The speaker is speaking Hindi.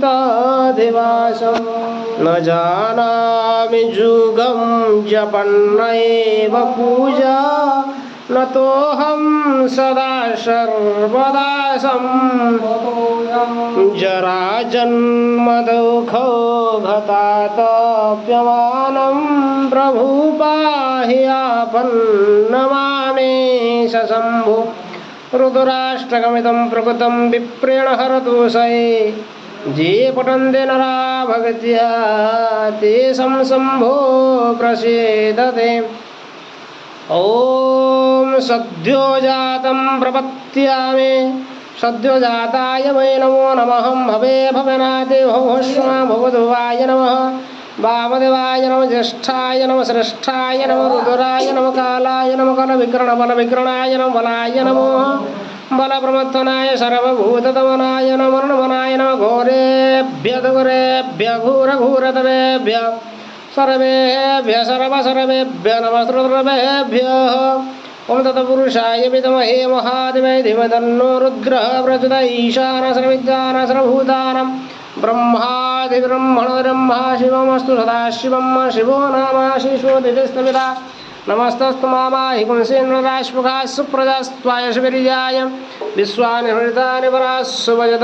तदिवासं न जानामि जुगं जपन्नैव पूजा न तोऽहं सदा सर्वदा जराजन्मदुःखो घतातप्यमानं प्रभु पाहि आपन्नमामे शम्भो रुद्राष्टकमिदं प्रकृतं विप्रेण हरतु सये जे पठन्ते नरा भगत्या तेषां शम्भो प्रसीदते। ॐ सद्यो जातं प्रपत्यामि सद्योजाताय वै नमो नमः। भवे भवनाते भवस्मा भवधुवाय नमः वामदेवाय नमः ज्येष्ठाय नमः श्रेष्ठाय नमः रुद्राय नमः कालाय नमः बलविकरणाय नमः बलाय नमः बलप्रमथनाय सर्वभूतदमनाय नमः नमनाय नमः घोरेभ्यः घोरेभ्यः घोरघोरतमेभ्यः सर्वेभ्यः सर्वेभ्यः नमः सर्वेभ्यः। ओम तत्पुरुषाय विद्महे महादेवाय धीमहि तन्नो रुद्रः प्रचोदयात्। ईशानसर्वविद्यानां ब्रह्मादिब्रह्मणो ब्रह्मा शिवमस्तु सदाशिवं शिवो नाम शिशोदितिस्तमिता नमस्तस्तु मामाहि पुंसेन्द्रराश्मुखाः सुप्रजास्त्वाय शिवरिजाय विश्वानि हृतानि पराः सुभजत